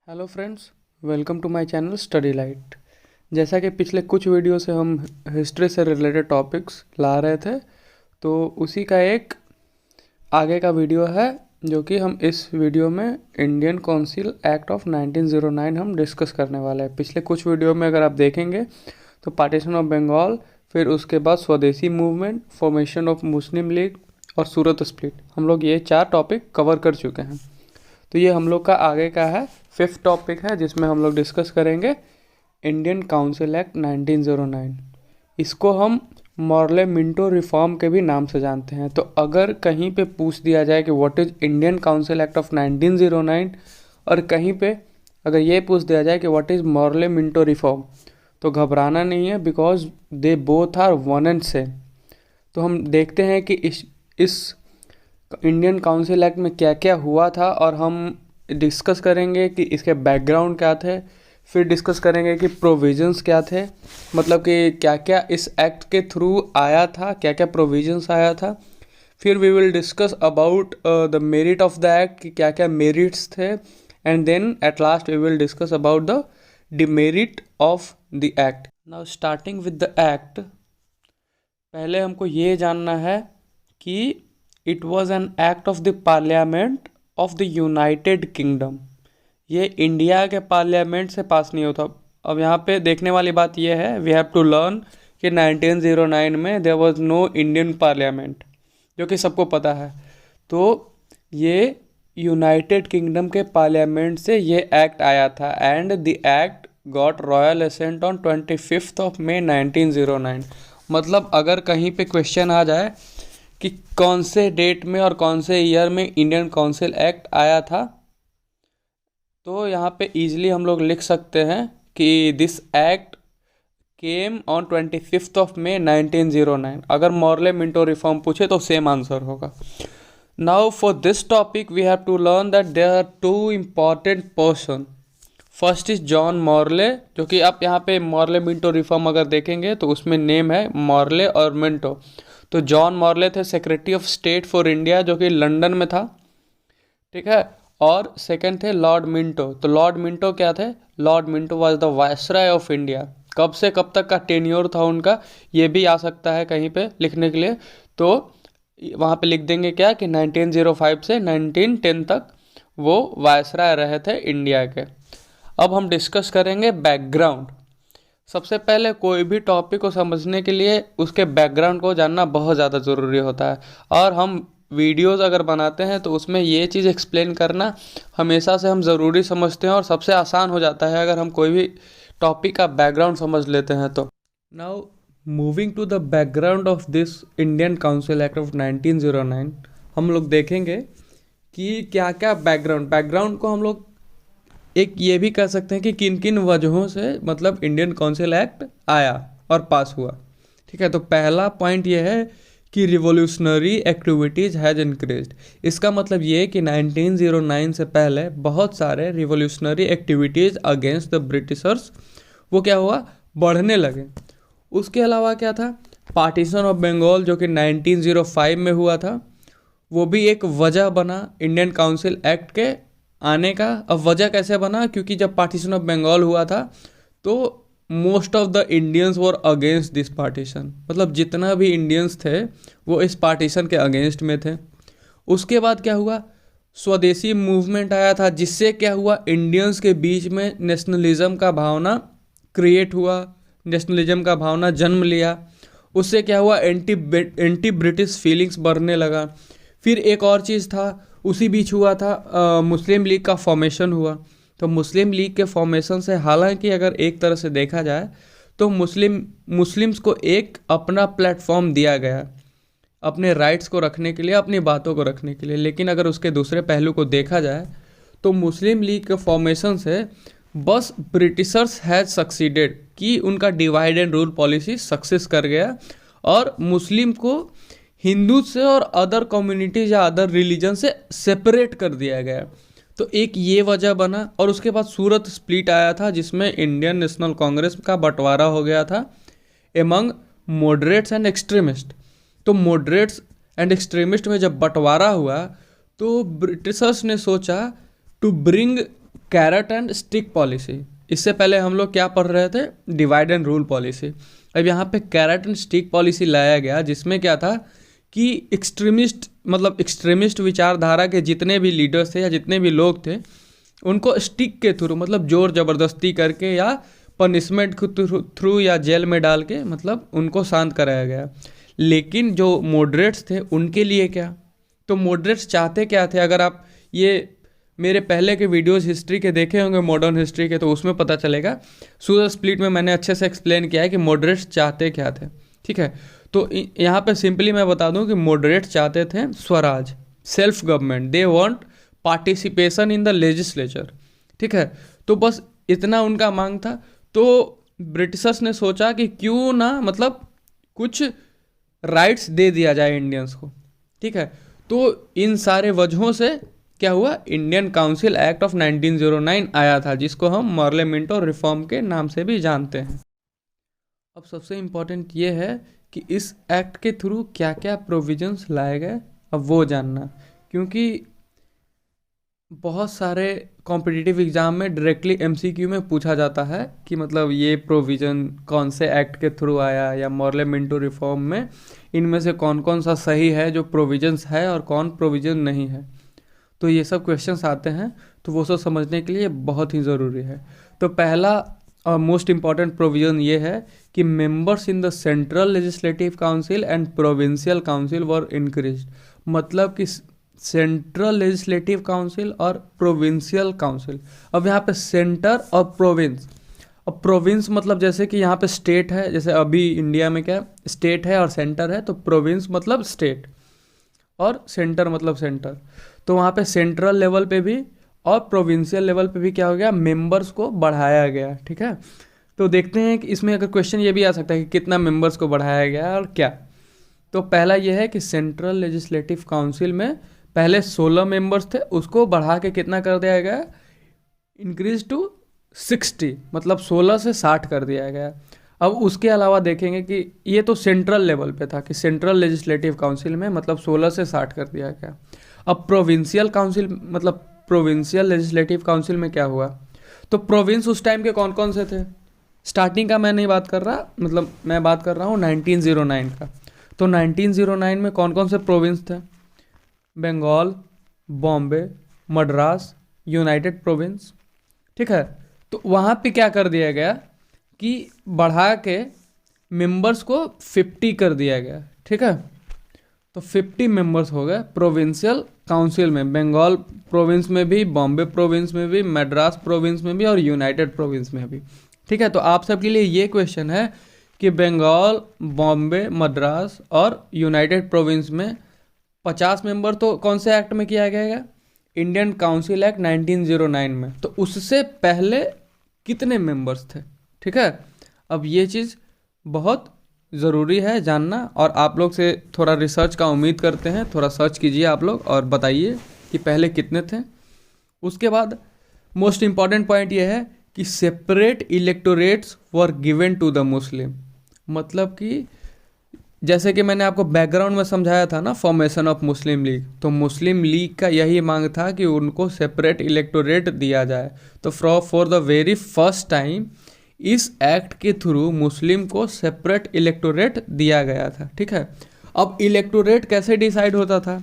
Hello friends, welcome to my channel study light. जैसा कि पिछले कुछ वीडियो से हम हिस्ट्री से रिलेटेड टॉपिक्स ला रहे थे, तो उसी का एक आगे का वीडियो है जो कि हम इस वीडियो में इंडियन काउंसिल एक्ट ऑफ 1909 हम डिस्कस करने वाले हैं। पिछले कुछ वीडियो में अगर आप देखेंगे तो पार्टीशन ऑफ बंगाल, फिर उसके बाद स्वदेशी movement, formation of Muslim league और सूरत स्प्लिट, हम लोग ये 4 टॉपिक कवर कर चुके हैं। तो ये हम लोग का आगे का है 5th टॉपिक है, जिसमें हम लोग डिस्कस करेंगे इंडियन काउंसिल एक्ट 1909। इसको हम मॉर्ले मिंटो रिफॉर्म के भी नाम से जानते हैं। तो अगर कहीं पे पूछ दिया जाए कि what is Indian council act of 1909 और कहीं पे अगर ये पूछ दिया जाए कि what is Morley Minto reform, तो घबराना नहीं है, because they both are one and same. तो हम देखते हैं कि इस इंडियन काउंसिल एक्ट में क्या क्या हुआ था और हम डिस्कस करेंगे कि इसके बैकग्राउंड क्या थे। फिर डिस्कस करेंगे कि प्रोविजंस क्या थे, मतलब कि क्या क्या इस एक्ट के थ्रू आया था, क्या क्या प्रोविजंस आया था। फिर we will discuss about the merit of the act, कि क्या क्या मेरिट्स थे। And then at last we will discuss about the demerit of the act. Now starting with the act, पहले हमको ये जानना है कि it was an act of the parliament of the United Kingdom. ये इंडिया के parliament से pass नहीं होता। अब यहाँ पे देखने वाली बात यह है, वी हैव टू लर्न कि 1909 में there was no Indian parliament, जो कि सबको पता है। तो ये यूनाइटेड किंगडम के पार्लियामेंट से ये एक्ट आया था, and the act got royal assent on 25 of May 1909। मतलब अगर कहीं पे क्वेश्चन आ जाए कि कौन से डेट में और कौन से ईयर में इंडियन काउंसिल एक्ट आया था, तो यहाँ पे इजीली हम लोग लिख सकते हैं कि this act came on 25 of May 1909। अगर मॉर्ले मिंटो रिफॉर्म पूछे तो सेम आंसर होगा। Now for this topic we have to learn that there are 2 important person. First is John Morley, जो कि आप यहाँ पे मॉर्ले मिंटो रिफॉर्म अगर देखेंगे तो उसमें नेम है मॉर्ले और मिंटो। तो जॉन मॉर्ले थे secretary of state for India, जो कि लंदन में था, ठीक है। और सेकंड थे लॉर्ड मिंटो। तो लॉर्ड मिंटो क्या थे? Lord Minto was the viceroy of India. कब से कब तक का टेन्योर था उनका, ये भी आ सकता है कहीं पे लिखने के लिए। तो वहाँ पे लिख देंगे क्या कि 1905 से 1910 तक वो वायसराय रहे थे इंडिया के। अब हम डिस्कस करेंगे बैकग्राउंड। सबसे पहले कोई भी टॉपिक को समझने के लिए उसके बैकग्राउंड को जानना बहुत ज़्यादा ज़रूरी होता है, और हम वीडियोज़ अगर बनाते हैं तो उसमें ये चीज़ एक्सप्लेन करना हमेशा से हम ज़रूरी समझते हैं, और सबसे आसान हो जाता है अगर हम कोई भी टॉपिक का बैकग्राउंड समझ लेते हैं तो। Now moving to the background of this Indian council act of 1909, हम लोग देखेंगे कि क्या क्या बैकग्राउंड को हम लोग एक ये भी कह सकते हैं कि किन किन वजहों से मतलब इंडियन काउंसिल एक्ट आया और पास हुआ, ठीक है। तो पहला पॉइंट ये है कि रिवोल्यूशनरी एक्टिविटीज़ हैज़ इंक्रीज्ड। इसका मतलब ये है कि 1909 से पहले बहुत सारे revolutionary activities against the Britishers वो क्या हुआ, बढ़ने लगे। उसके अलावा क्या था, पार्टीशन ऑफ बंगाल जो कि 1905 में हुआ था, वो भी एक वजह बना इंडियन काउंसिल एक्ट के आने का। अब वजह कैसे बना, क्योंकि जब पार्टीशन ऑफ बंगाल हुआ था तो most of the Indians were against this partition. मतलब जितना भी इंडियंस थे वो इस पार्टीशन के अगेंस्ट में थे। उसके बाद क्या हुआ, स्वदेशी मूवमेंट आया था, जिससे क्या हुआ, इंडियंस के बीच में नेशनलिज्म का भावना क्रिएट हुआ, नेशनलिज्म का भावना जन्म लिया। उससे क्या हुआ, एंटी ब्रिटिश फीलिंग्स बढ़ने लगा। फिर एक और चीज़ था, उसी बीच हुआ था मुस्लिम लीग का फॉर्मेशन हुआ। तो मुस्लिम लीग के फॉर्मेशन से, हालांकि अगर एक तरह से देखा जाए तो मुस्लिम्स को एक अपना प्लेटफॉर्म दिया गया अपने राइट्स को रखने के लिए, अपनी बातों को रखने के लिए। लेकिन अगर उसके दूसरे पहलू को देखा जाए तो मुस्लिम लीग के फॉर्मेशन से बस ब्रिटिशर्स हैज सक्सीडेड, कि उनका divide and rule policy success कर गया, और मुस्लिम को हिंदू से और अदर कम्युनिटीज या अदर रिलीजन से सेपरेट कर दिया गया। तो एक ये वजह बना। और उसके बाद सूरत स्प्लिट आया था, जिसमें इंडियन नेशनल कांग्रेस का बंटवारा हो गया था एमंग मॉडरेट्स एंड एक्सट्रीमिस्ट। तो मॉडरेट्स एंड एक्सट्रीमिस्ट में जब बंटवारा हुआ तो ब्रिटिशर्स ने सोचा to bring carrot and stick policy. इससे पहले हम लोग क्या पढ़ रहे थे, डिवाइड एंड रूल पॉलिसी। अब यहाँ पे कैरेट एंड स्टिक पॉलिसी लाया गया, जिसमें क्या था कि एक्सट्रीमिस्ट विचारधारा के जितने भी लीडर्स थे या जितने भी लोग थे, उनको स्टिक के थ्रू मतलब जोर ज़बरदस्ती करके या पनिशमेंट के थ्रू या जेल में डाल के मतलब उनको शांत कराया गया। लेकिन जो मॉडरेट्स थे उनके लिए क्या, तो मॉडरेट्स चाहते क्या थे, अगर आप ये मेरे पहले के वीडियोस हिस्ट्री के देखे होंगे, मॉडर्न हिस्ट्री के, तो उसमें पता चलेगा। सूरज स्प्लिट में मैंने अच्छे से एक्सप्लेन किया है कि मॉडरेट्स चाहते क्या थे। ठीक है, तो यहाँ पे सिंपली मैं बता दूं कि मॉडरेट्स चाहते थे Swaraj, self government, they want participation in the legislature. ठीक है, तो बस इतना उनका मांग था। तो ब्रिटिशर्स ने सोचा कि क्यों ना मतलब कुछ राइट्स दे दिया जाए इंडियंस को। ठीक है, तो इन सारे वजहों से क्या हुआ, इंडियन काउंसिल एक्ट ऑफ 1909 आया था, जिसको हम पार्लियामेंटो रिफॉर्म के नाम से भी जानते हैं। अब सबसे इम्पोर्टेंट ये है कि इस एक्ट के थ्रू क्या क्या प्रोविजंस लाए गए, अब वो जानना, क्योंकि बहुत सारे कॉम्पिटिटिव एग्ज़ाम में डायरेक्टली एमसीक्यू में पूछा जाता है कि मतलब ये प्रोविज़न कौन से एक्ट के थ्रू आया या पार्लियामेंटो रिफॉर्म में इनमें से कौन कौन सा सही है जो प्रोविजंस है और कौन प्रोविज़न नहीं है। तो ये सब क्वेश्चंस आते हैं, तो वो सब समझने के लिए बहुत ही ज़रूरी है। तो पहला और मोस्ट इम्पॉर्टेंट प्रोविज़न ये है कि members in the central legislative council and provincial council were increased. मतलब कि सेंट्रल लेजिस्लेटिव काउंसिल और प्रोविंशियल काउंसिल। अब यहाँ पे सेंटर और प्रोविंस, अब प्रोविंस मतलब जैसे कि यहाँ पे स्टेट है, जैसे अभी इंडिया में क्या स्टेट है और सेंटर है, तो प्रोविंस मतलब स्टेट और सेंटर मतलब सेंटर। तो वहाँ पे सेंट्रल लेवल पे भी और प्रोविंशियल लेवल पे भी क्या हो गया, मेंबर्स को बढ़ाया गया। ठीक है, तो देखते हैं कि इसमें अगर क्वेश्चन ये भी आ सकता है कि कितना मेंबर्स को बढ़ाया गया और क्या। तो पहला ये है कि सेंट्रल लेजिस्लेटिव काउंसिल में पहले 16 मेंबर्स थे, उसको बढ़ा के कितना कर दिया गया, इंक्रीज टू 60, मतलब 16 से 60 कर दिया गया। अब उसके अलावा देखेंगे कि ये तो सेंट्रल लेवल पे था कि सेंट्रल लेजिस्लेटिव काउंसिल में मतलब 16 से 60 कर दिया गया। अब प्रोविंशियल काउंसिल मतलब प्रोविंशियल लेजिस्लेटिव काउंसिल में क्या हुआ, तो प्रोविंस उस टाइम के कौन कौन से थे, स्टार्टिंग का मैं नहीं बात कर रहा, मतलब मैं बात कर रहा हूँ 1909 का। तो 1909 में कौन कौन से प्रोविंस थे, बंगाल, बॉम्बे, मद्रास, यूनाइटेड प्रोविंस। ठीक है, तो वहाँ पे क्या कर दिया गया कि बढ़ा के मेंबर्स को 50 कर दिया गया। ठीक है, तो 50 मेंबर्स हो गए प्रोविंशियल काउंसिल में, बंगाल प्रोविंस में भी, बॉम्बे प्रोविंस में भी, मद्रास प्रोविंस में भी और यूनाइटेड प्रोविंस में भी। ठीक है, तो आप सबके लिए ये क्वेश्चन है कि बंगाल, बॉम्बे, मद्रास और यूनाइटेड प्रोविंस में 50 मेंबर तो कौन से एक्ट में किया गया, इंडियन काउंसिल एक्ट 1909 में। तो उससे पहले कितने मेंबर्स थे। ठीक है, अब ये चीज़ बहुत ज़रूरी है जानना, और आप लोग से थोड़ा रिसर्च का उम्मीद करते हैं, थोड़ा सर्च कीजिए आप लोग और बताइए कि पहले कितने थे। उसके बाद मोस्ट इम्पॉर्टेंट पॉइंट ये है कि separate electorates were given to the Muslim. मतलब कि जैसे कि मैंने आपको बैकग्राउंड में समझाया था ना, फॉर्मेशन ऑफ मुस्लिम लीग, तो मुस्लिम लीग का यही मांग था कि उनको सेपरेट इलेक्टोरेट दिया जाए। तो for the very first time इस एक्ट के थ्रू मुस्लिम को सेपरेट इलेक्टोरेट दिया गया था। ठीक है, अब इलेक्टोरेट कैसे डिसाइड होता था,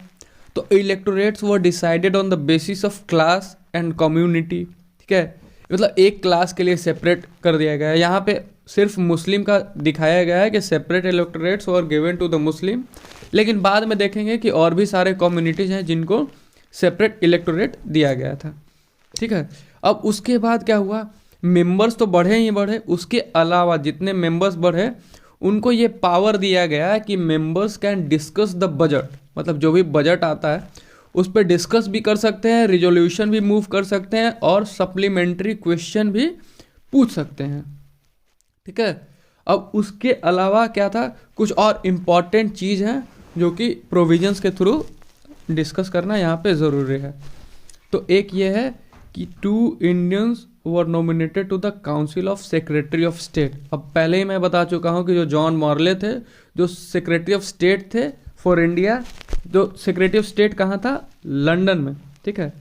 तो electorates were decided on the basis of class and community. ठीक है, मतलब एक क्लास के लिए सेपरेट कर दिया गया है। यहाँ पे सिर्फ मुस्लिम का दिखाया गया है कि separate electorates were given to the Muslim, लेकिन बाद में देखेंगे कि और भी सारे कम्युनिटीज हैं जिनको सेपरेट इलेक्टोरेट दिया गया था। ठीक है, अब उसके बाद क्या हुआ, मेंबर्स तो बढ़े ही बढ़े, उसके अलावा जितने मेंबर्स बढ़े उनको ये पावर दिया गया कि members can discuss the budget, मतलब जो भी बजट आता है उस पर डिस्कस भी कर सकते हैं, रिजोल्यूशन भी मूव कर सकते हैं और सप्लीमेंट्री क्वेश्चन भी पूछ सकते हैं। ठीक है, अब उसके अलावा क्या था, कुछ और इम्पॉर्टेंट चीज़ है जो कि प्रोविजंस के थ्रू डिस्कस करना यहाँ पे ज़रूरी है। तो एक ये है कि 2 Indians were nominated to the council of secretary of state. अब पहले ही मैं बता चुका हूँ कि जो जॉन मॉर्ले थे, जो सेक्रेटरी ऑफ स्टेट थे फॉर इंडिया, जो सेक्रेटरी ऑफ स्टेट कहाँ था, लंदन में। ठीक है,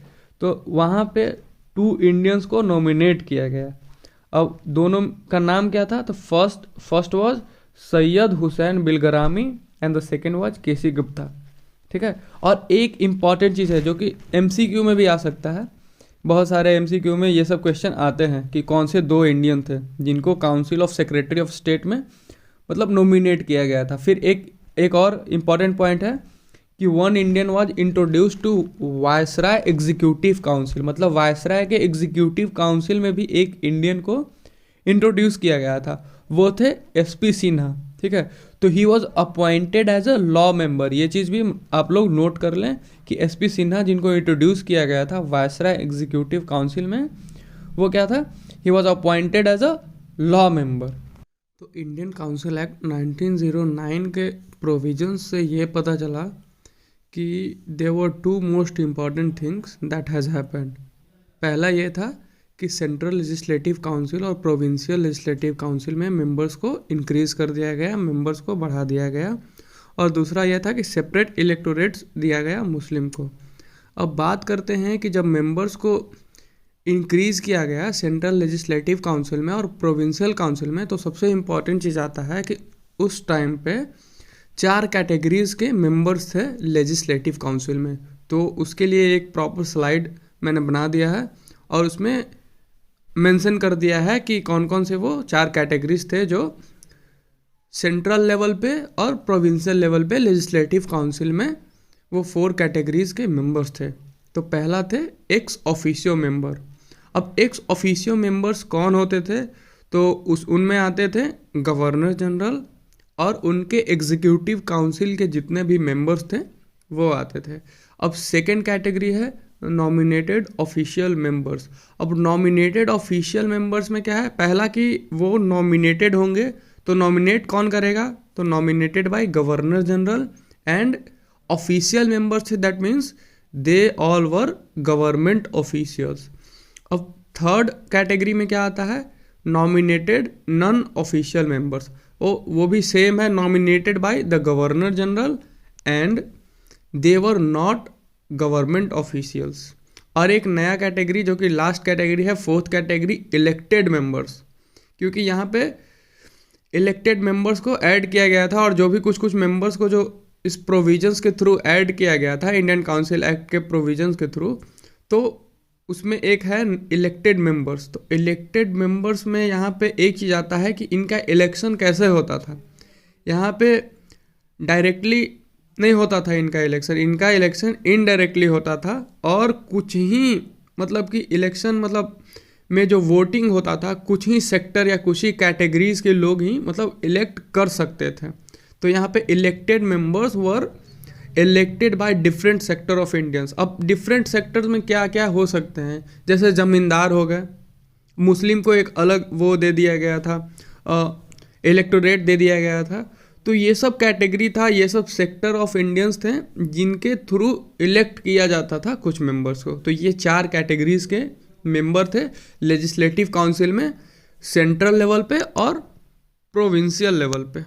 तो वहाँ पे 2 इंडियंस को नॉमिनेट किया गया। अब दोनों का नाम क्या था? तो first was Syed Hussain Bilgrami and the second was KC Gupta. ठीक है। और एक इम्पॉर्टेंट चीज़ है जो कि MCQ में भी आ सकता है, बहुत सारे MCQ में ये सब क्वेश्चन आते हैं कि कौन से 2 इंडियन थे जिनको council of secretary of state में मतलब नॉमिनेट किया गया था। फिर एक और इम्पॉर्टेंट पॉइंट है कि 1 Indian was introduce to viceroy executive council, मतलब वायसराय के एग्जीक्यूटिव काउंसिल में भी एक इंडियन को इंट्रोड्यूस किया गया था, वो थे SP सिन्हा। ठीक है। तो he was appointed as a law member. ये चीज़ भी आप लोग नोट कर लें कि SP सिन्हा जिनको इंट्रोड्यूस किया गया था वायसराय एग्जीक्यूटिव काउंसिल में, वो क्या था? He was appointed as a law member. तो इंडियन काउंसिल एक्ट 1909 के प्रोविजंस से ये पता चला कि there were 2 most important things that has happened. पहला ये था कि सेंट्रल लेजिस्लेटिव काउंसिल और प्रोविंशियल लेजिस्लेटिव काउंसिल में मेंबर्स को इंक्रीज़ कर दिया गया, मेंबर्स को बढ़ा दिया गया। और दूसरा यह था कि सेपरेट इलेक्टोरेट्स दिया गया मुस्लिम को। अब बात करते हैं कि जब मेंबर्स को इंक्रीज़ किया गया सेंट्रल लेजिस्लेटिव काउंसिल में और प्रोविंशियल काउंसिल में, तो सबसे इम्पॉर्टेंट चीज़ आता है कि उस टाइम पे 4 कैटेगरीज़ के मेंबर्स थे लेजिस्लेटिव काउंसिल में। तो उसके लिए एक प्रॉपर स्लाइड मैंने बना दिया है और उसमें मेंशन कर दिया है कि कौन कौन से वो 4 कैटेगरीज थे जो सेंट्रल लेवल पे और प्रोविंशियल लेवल पे लेजिस्लेटिव काउंसिल में वो 4 कैटेगरीज के मेंबर्स थे। तो पहला थे एक्स ऑफिशियो मेंबर। अब एक्स ऑफिशियो मेंबर्स कौन होते थे? तो उनमें आते थे गवर्नर जनरल और उनके एग्जीक्यूटिव काउंसिल के जितने भी मेंबर्स थे वो आते थे। अब सेकेंड कैटेगरी है नॉमिनेटेड ऑफिशियल मेंबर्स। अब नॉमिनेटेड ऑफिशियल मेंबर्स में क्या है? पहला कि वो नॉमिनेटेड होंगे, तो नॉमिनेट कौन करेगा? तो nominated by governor general and official members थे, that means they all were government officials. अब थर्ड कैटेगरी में क्या आता है? Nominated non official members. वो भी सेम है, nominated by the governor general and they were not government officials. और एक नया कैटेगरी जो कि लास्ट कैटेगरी है, फोर्थ कैटेगरी, इलेक्टेड मेंबर्स। क्योंकि यहाँ पे इलेक्टेड मेंबर्स को ऐड किया गया था और जो भी कुछ मेंबर्स को जो इस प्रोविजंस के थ्रू ऐड किया गया था इंडियन काउंसिल एक्ट के प्रोविजंस के थ्रू, तो उसमें एक है इलेक्टेड मेंबर्स। तो इलेक्टेड मेंबर्स में यहाँ पे एक चीज़ आता है कि इनका इलेक्शन कैसे होता था। यहाँ पे डायरेक्टली नहीं होता था इनका इलेक्शन इनडायरेक्टली होता था। और कुछ ही मतलब कि इलेक्शन मतलब में जो वोटिंग होता था, कुछ ही सेक्टर या कुछ ही कैटेगरीज के लोग ही मतलब इलेक्ट कर सकते थे। तो यहाँ पे elected members were elected by different sector of Indians. अब डिफरेंट सेक्टर्स में क्या क्या हो सकते हैं? जैसे ज़मींदार हो गए, मुस्लिम को एक अलग वो दे दिया गया था, इलेक्टोरेट दे दिया गया था। तो ये सब कैटेगरी था, ये सब सेक्टर ऑफ इंडियंस थे जिनके थ्रू इलेक्ट किया जाता था कुछ मेंबर्स को। तो ये 4 कैटेगरीज के मेंबर थे लेजिस्लेटिव काउंसिल में, सेंट्रल लेवल पे और प्रोविंशियल लेवल पे।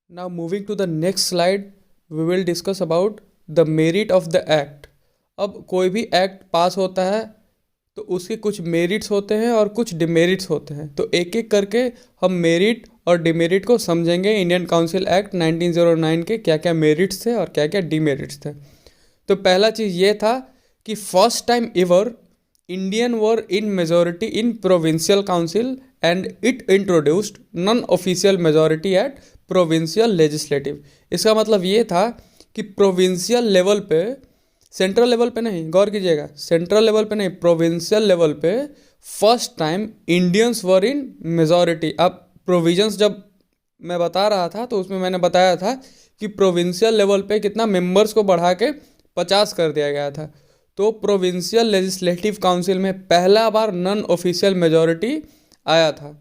Now moving to the next slide, we will discuss about the merit of the act. अब कोई भी एक्ट पास होता है तो उसके कुछ मेरिट्स होते हैं और कुछ डिमेरिट्स होते हैं। तो एक एक करके हम मेरिट और डिमेरिट को समझेंगे। इंडियन काउंसिल एक्ट 1909 के क्या क्या मेरिट्स थे और क्या क्या डिमेरिट्स थे। तो पहला चीज़ ये था कि first time ever Indian were in majority in provincial council and it introduced non official majority at provincial legislative. इसका मतलब ये था कि प्रोविंशियल लेवल पे, सेंट्रल लेवल पे नहीं, गौर कीजिएगा, सेंट्रल लेवल पे नहीं, प्रोविंशियल लेवल पे first time Indians were in majority. अब प्रोविजंस जब मैं बता रहा था तो उसमें मैंने बताया था कि प्रोविंशियल लेवल पे कितना मेंबर्स को बढ़ा के 50 कर दिया गया था। तो प्रोविंशियल लेजिस्लेटिव काउंसिल में पहला बार नॉन ऑफिशियल मेजॉरिटी आया था।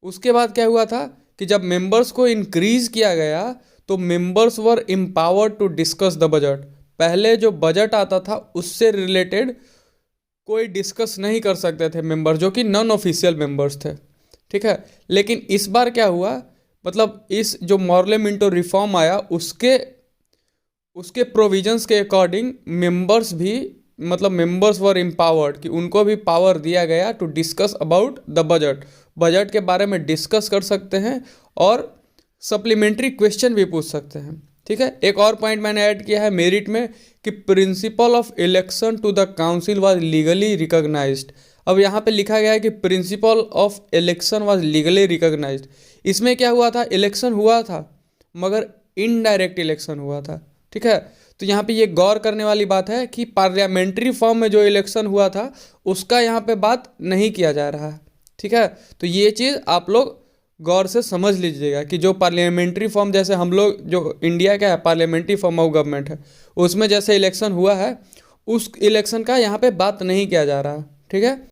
उसके बाद क्या हुआ था कि जब मेंबर्स को इंक्रीज किया गया तो members were empowered to discuss the budget. पहले जो बजट आता था उससे रिलेटेड कोई डिस्कस नहीं कर सकते थे मेंबर, जो कि नॉन ऑफिशियल मेंबर्स थे। ठीक है। लेकिन इस बार क्या हुआ, मतलब इस जो मॉर्ले मिंटो रिफॉर्म आया उसके प्रोविजंस के अकॉर्डिंग मेंबर्स भी मतलब मेंबर्स वर एम्पावर्ड, कि उनको भी पावर दिया गया to discuss about the budget, budget के बारे में डिस्कस कर सकते हैं और सप्लीमेंट्री क्वेश्चन भी पूछ सकते हैं। ठीक है, एक और पॉइंट मैंने ऐड किया है मेरिट में कि principle of election to the council was legally recognised. अब यहाँ पे लिखा गया है कि principle of election was legally recognised. इसमें क्या हुआ था, इलेक्शन हुआ था मगर इनडायरेक्ट इलेक्शन हुआ था। ठीक है, तो यहाँ पे ये गौर करने वाली बात है कि पार्लियामेंट्री फॉर्म में जो इलेक्शन हुआ था उसका यहाँ पे बात नहीं किया जा रहा है। ठीक है, तो ये चीज़ आप लोग गौर से समझ लीजिएगा कि जो पार्लियामेंट्री फॉर्म, जैसे हम लोग जो इंडिया का है पार्लियामेंट्री फॉर्म ऑफ गवर्नमेंट है, उसमें जैसे इलेक्शन हुआ है उस इलेक्शन का यहाँ पे बात नहीं किया जा रहा। ठीक है,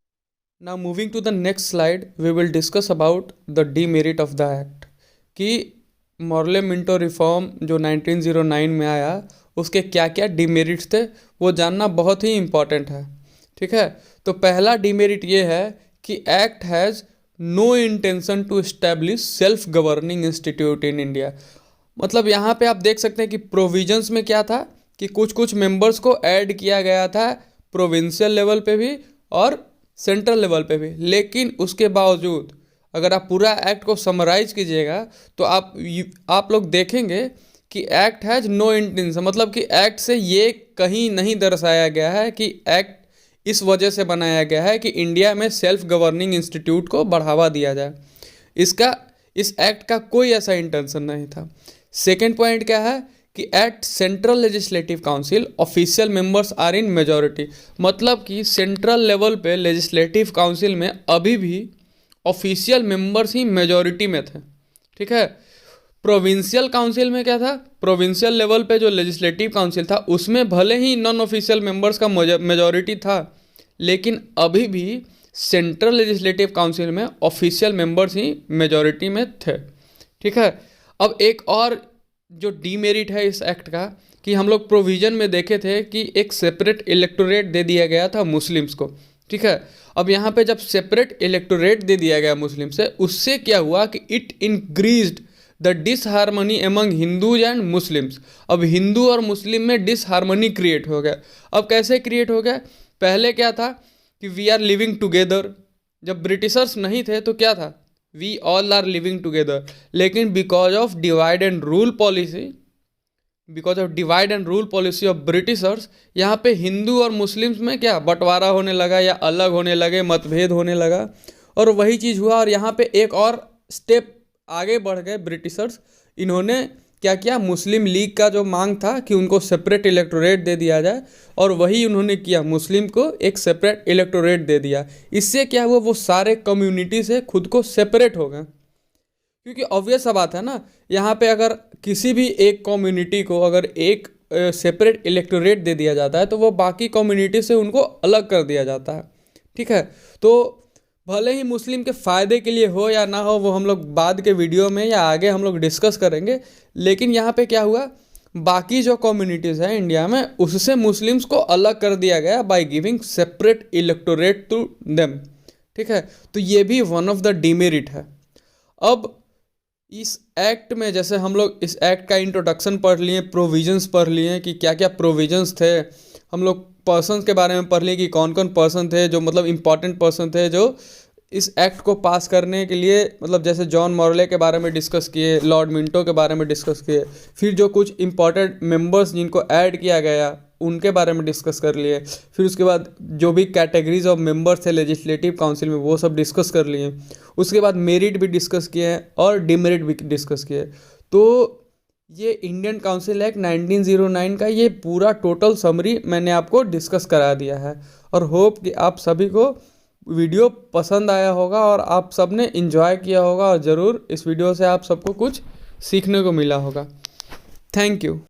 now moving to the next slide we will discuss about the demerit of the act, कि मॉर्ले मिंटो रिफॉर्म जो 1909 में आया उसके क्या क्या डीमेरिट्स थे वो जानना बहुत ही इम्पॉर्टेंट है। ठीक है, तो पहला डीमेरिट ये है कि act has no intention to establish self governing institute in India. मतलब यहाँ पे आप देख सकते हैं कि प्रोविजंस में क्या था कि कुछ कुछ मेंबर्स को ऐड किया गया था प्रोविंशियल लेवल पे भी और सेंट्रल लेवल पे भी, लेकिन उसके बावजूद अगर आप पूरा एक्ट को समराइज कीजिएगा तो आप लोग देखेंगे कि एक्ट हैज़ नो इंटेंशन, मतलब कि एक्ट से ये कहीं नहीं दर्शाया गया है कि एक्ट इस वजह से बनाया गया है कि इंडिया में सेल्फ गवर्निंग इंस्टीट्यूट को बढ़ावा दिया जाए। इस एक्ट का कोई ऐसा इंटेंशन नहीं था। सेकेंड पॉइंट क्या है कि at central legislative council official members are in majority, मतलब कि सेंट्रल लेवल पे लेजिस्लेटिव काउंसिल में अभी भी ऑफिशियल मेंबर्स ही मेजॉरिटी में थे। ठीक है, प्रोविंशियल काउंसिल में क्या था, प्रोविंशियल लेवल पे जो लेजिस्लेटिव काउंसिल था उसमें भले ही नॉन ऑफिशियल मेंबर्स का मेजॉरिटी था, लेकिन अभी भी सेंट्रल लेजिस्लेटिव काउंसिल में ऑफिशियल मेंबर्स ही मेजॉरिटी में थे। ठीक है, अब एक और जो डीमेरिट है इस एक्ट का कि हम लोग प्रोविजन में देखे थे कि एक सेपरेट इलेक्टोरेट दे दिया गया था मुस्लिम्स को। ठीक है, अब यहाँ पे जब सेपरेट इलेक्टोरेट दे दिया गया मुस्लिम से, उससे क्या हुआ कि it increased the disharmony among Hindus and Muslims. अब हिंदू और मुस्लिम में डिसहारमनी क्रिएट हो गया। अब कैसे क्रिएट हो गया, पहले क्या था कि वी आर लिविंग टुगेदर, जब ब्रिटिशर्स नहीं थे तो क्या था, we all are living together, लेकिन because of divide and rule policy, of Britishers, यहाँ पे हिंदू और मुस्लिम्स में क्या बंटवारा होने लगा या अलग होने लगे, मतभेद होने लगा, और वही चीज़ हुआ। और यहाँ पे एक और स्टेप आगे बढ़ गए ब्रिटिशर्स, इन्होंने क्या किया, मुस्लिम लीग का जो मांग था कि उनको सेपरेट इलेक्टोरेट दे दिया जाए, और वही उन्होंने किया, मुस्लिम को एक सेपरेट इलेक्टोरेट दे दिया। इससे क्या हुआ, वो सारे कम्युनिटी से खुद को सेपरेट हो गए, क्योंकि ऑब्वियस सा बात है ना, यहाँ पे अगर किसी भी एक कम्युनिटी को अगर एक सेपरेट इलेक्टोरेट दे दिया जाता है तो वो बाकी कम्युनिटी से उनको अलग कर दिया जाता है। ठीक है, तो भले ही मुस्लिम के फ़ायदे के लिए हो या ना हो, वो हम लोग बाद के वीडियो में या आगे हम लोग डिस्कस करेंगे, लेकिन यहाँ पे क्या हुआ, बाकी जो कम्युनिटीज़ हैं इंडिया में उससे मुस्लिम्स को अलग कर दिया गया by giving separate electorate to them. ठीक है, तो ये भी वन ऑफ द डीमेरिट है। अब इस एक्ट में जैसे हम लोग इस एक्ट का इंट्रोडक्शन पढ़ लिए, प्रोविजंस पढ़ लिए कि क्या क्या प्रोविजंस थे, हम लोग पर्सन्स के बारे में पढ़ लिए कि कौन कौन पर्सन थे जो मतलब इम्पॉर्टेंट पर्सन थे जो इस एक्ट को पास करने के लिए, मतलब जैसे जॉन मॉर्ले के बारे में डिस्कस किए, लॉर्ड मिंटो के बारे में डिस्कस किए, फिर जो कुछ इंपॉर्टेंट मेंबर्स जिनको ऐड किया गया उनके बारे में डिस्कस कर लिए, फिर उसके बाद जो भी कैटेगरीज ऑफ मेंबर्स थे लेजिस्लेटिव काउंसिल में वो सब डिस्कस कर लिए, उसके बाद मेरिट भी डिस्कस किए हैं और डिमेरिट भी डिस्कस किए। तो ये इंडियन काउंसिल एक्ट 1909 का ये पूरा टोटल समरी मैंने आपको डिस्कस करा दिया है, और होप कि आप सभी को वीडियो पसंद आया होगा और आप सब ने इन्जॉय किया होगा, और ज़रूर इस वीडियो से आप सबको कुछ सीखने को मिला होगा। Thank you.